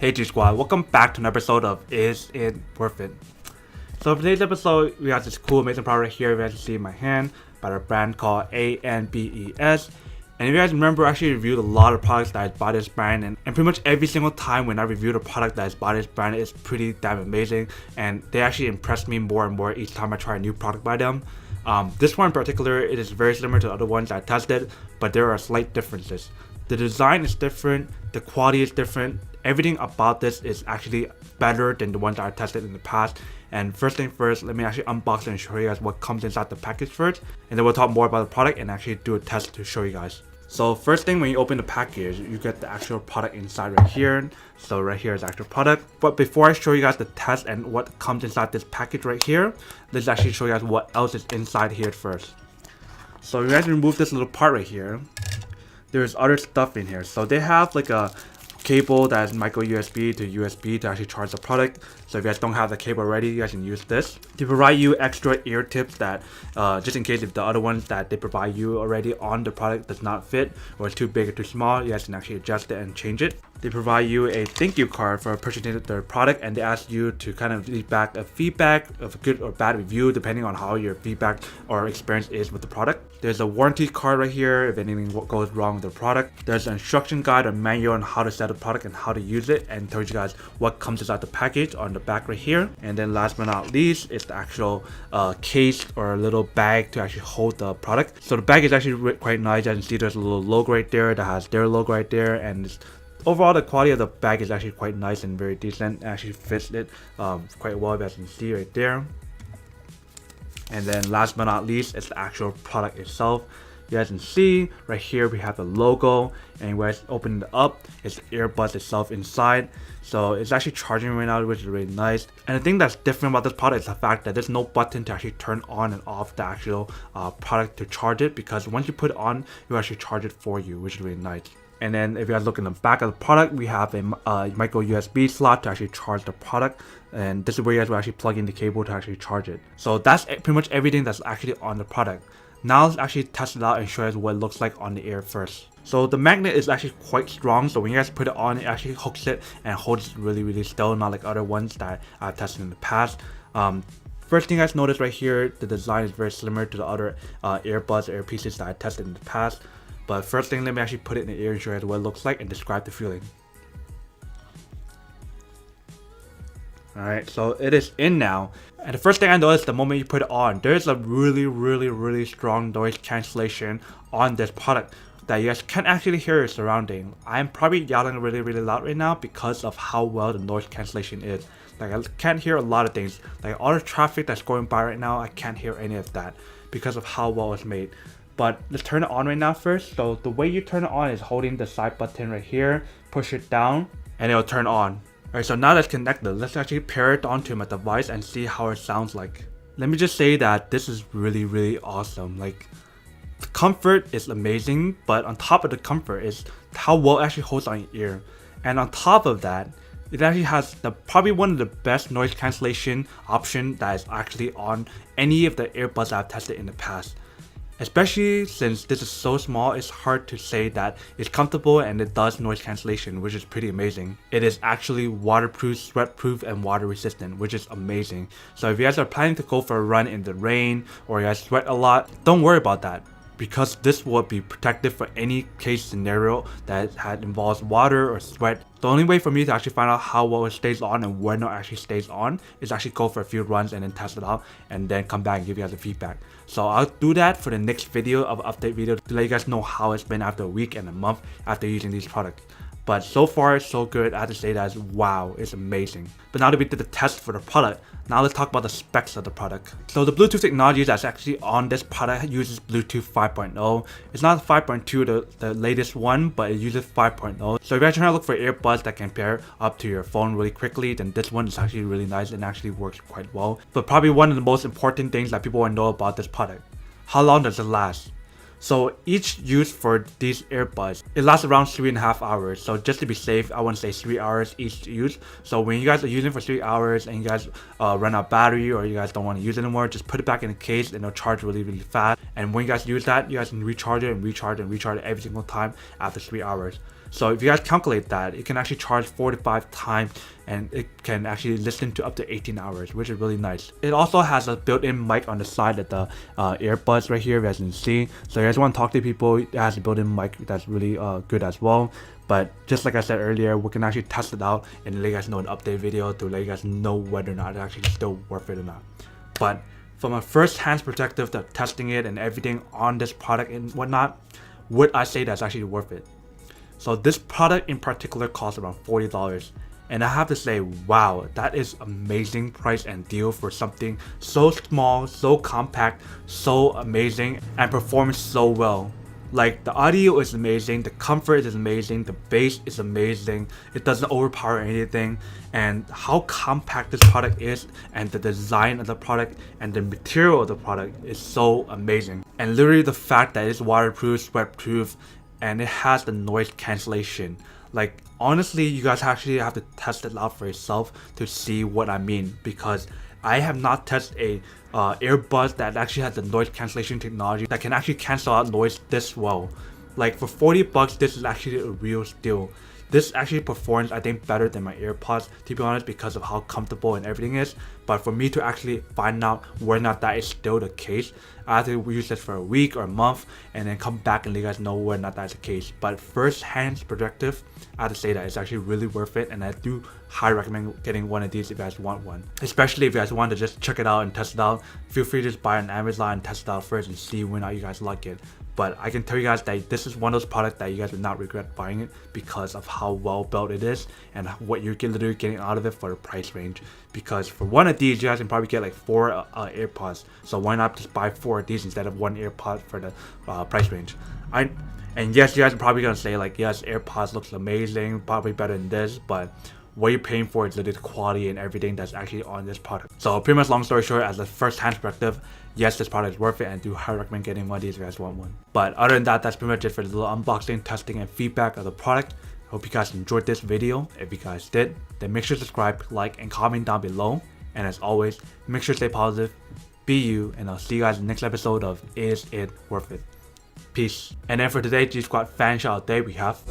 Hey G Squad, welcome back to an episode of Is It Worth It? So for today's episode, we have this cool amazing product here you guys can see in my hand by a brand called Anbes. And if you guys remember, I actually reviewed a lot of products that is by this brand, and pretty much every single time when I reviewed a product that is by this brand, it's pretty damn amazing, and they actually impress me more and more each time I try a new product by them. This one in particular, it is very similar to the other ones I tested, but there are slight differences. The design is different, the quality is different, everything about this is actually better than the ones that I tested in the past. And first thing first, let me actually unbox it and show you guys what comes inside the package first, and then we'll talk more about the product and actually do a test to show you guys. So first thing, when you open the package, you get the actual product inside right here. So right here is the actual product. But before I show you guys the test and what comes inside this package right here, let's actually show you guys what else is inside here first. So you guys remove this little part right here. There's other stuff in here. So they have like a cable that is micro USB to USB to actually charge the product. So if you guys don't have the cable already, you guys can use this. They provide you extra ear tips that just in case if the other ones that they provide you already on the product does not fit or it's too big or too small, you guys can actually adjust it and change it. They provide you a thank you card for purchasing their product, and they ask you to kind of leave back a feedback of a good or bad review depending on how your feedback or experience is with the product. There's a warranty card right here if anything goes wrong with the product. There's an instruction guide or manual on how to set the product and how to use it, and tells you guys what comes inside the package on the back right here. And then last but not least is the actual case or a little bag to actually hold the product. So the bag is actually quite nice. As you can see, there's a little logo right there that has their logo right there, and overall the quality of the bag is actually quite nice and very decent. It actually fits it quite well, as you can see right there. And then last but not least is the actual product itself. You guys can see right here we have the logo, and when you guys open it up, it's the earbuds itself inside. So it's actually charging right now, which is really nice. And the thing that's different about this product is the fact that there's no button to actually turn on and off the actual product to charge it, because once you put it on, you actually charge it for you, which is really nice. And then if you guys look in the back of the product, we have a micro USB slot to actually charge the product, and this is where you guys will actually plug in the cable to actually charge it. So that's pretty much everything that's actually on the product. Now let's actually test it out and show you guys what it looks like on the ear first. So the magnet is actually quite strong, so when you guys put it on, it actually hooks it and holds it really still, not like other ones that I've tested in the past. First thing you guys notice right here, the design is very similar to the other earbuds or earpieces that I tested in the past. But first thing, let me actually put it in the ear and show you guys what it looks like and describe the feeling. Alright, so it is in now. And the first thing I noticed the moment you put it on, there's a really strong noise cancellation on this product that you guys can't actually hear your surrounding. I'm probably yelling really loud right now because of how well the noise cancellation is. Like, I can't hear a lot of things. Like all the traffic that's going by right now, I can't hear any of that because of how well it's made. But let's turn it on right now first. So the way you turn it on is holding the side button right here, push it down, and it'll turn on. Alright, so now let's connect it. Let's actually pair it onto my device and see how it sounds like. Let me just say that this is really awesome. Like, the comfort is amazing, but on top of the comfort is how well it actually holds on your ear. And on top of that, it actually has probably one of the best noise cancellation option that is actually on any of the earbuds I've tested in the past. Especially since this is so small, it's hard to say that it's comfortable and it does noise cancellation, which is pretty amazing. It is actually waterproof, sweat-proof, and water resistant, which is amazing. So if you guys are planning to go for a run in the rain or you guys sweat a lot, don't worry about that, because this will be protective for any case scenario that involves water or sweat. The only way for me to actually find out how well it stays on and when it actually stays on is actually go for a few runs and then test it out and then come back and give you guys the feedback. So I'll do that for the next video of update video to let you guys know how it's been after a week and a month after using these products. But so far, so good. I have to say that wow, it's amazing. But now that we did the test for the product, now let's talk about the specs of the product. So the Bluetooth technology that's actually on this product uses Bluetooth 5.0. It's not 5.2, the latest one, but it uses 5.0. So if you're trying to look for earbuds that can pair up to your phone really quickly, then this one is actually really nice and actually works quite well. But probably one of the most important things that people want to know about this product: how long does it last? So each use for these earbuds, it lasts around 3.5 hours. So just to be safe, I want to say 3 hours each use. So when you guys are using for 3 hours and you guys run out of battery or you guys don't want to use it anymore, just put it back in the case and it'll charge really fast. And when you guys use that, you guys can recharge it and recharge and recharge it every single time after 3 hours. So if you guys calculate that, it can actually charge 4 to 5 times and it can actually listen to up to 18 hours, which is really nice. It also has a built-in mic on the side of the earbuds right here, as you can see. So if you guys want to talk to people, it has a built-in mic that's really good as well. But just like I said earlier, we can actually test it out and let you guys know an update video to let you guys know whether or not it's actually still worth it or not. But from a first-hand perspective of testing it and everything on this product and whatnot, would I say that's actually worth it? So this product in particular costs around $40, and I have to say, wow, that is amazing price and deal for something so small, so compact, so amazing, and performs so well. Like, the audio is amazing, the comfort is amazing, the bass is amazing, it doesn't overpower anything, and how compact this product is, and the design of the product, and the material of the product is so amazing. And literally the fact that it's waterproof, sweatproof, and it has the noise cancellation. Like, honestly, you guys actually have to test it out for yourself to see what I mean, because I have not tested a earbuds that actually has the noise cancellation technology that can actually cancel out noise this well. Like, for $40, this is actually a real steal. This actually performs, I think, better than my AirPods, to be honest, because of how comfortable and everything is. But for me to actually find out whether or not that is still the case, I have to use this for a week or a month and then come back and let you guys know whether or not that's the case. But first-hand perspective, I have to say that it's actually really worth it, and I do highly recommend getting one of these if you guys want one. Especially if you guys want to just check it out and test it out, feel free to just buy it on Amazon and test it out first and see whether or not you guys like it. But I can tell you guys that this is one of those products that you guys will not regret buying it because of how well built it is and what you're literally getting out of it for the price range. Because for one of these, you guys can probably get like 4 AirPods. So why not just buy 4 of these instead of 1 AirPod for the price range? And yes, you guys are probably gonna say like, yes, AirPods looks amazing, probably better than this, but what you're paying for is the quality and everything that's actually on this product. So pretty much, long story short, as a first-hand perspective, yes, this product is worth it, and I do highly recommend getting one of these if you guys want one. But other than that, that's pretty much it for the little unboxing, testing, and feedback of the product. Hope you guys enjoyed this video. If you guys did, then make sure to subscribe, like, and comment down below. And as always, make sure to stay positive, be you, and I'll see you guys in the next episode of Is It Worth It? Peace. And then for today, G Squad fan shout out day, we have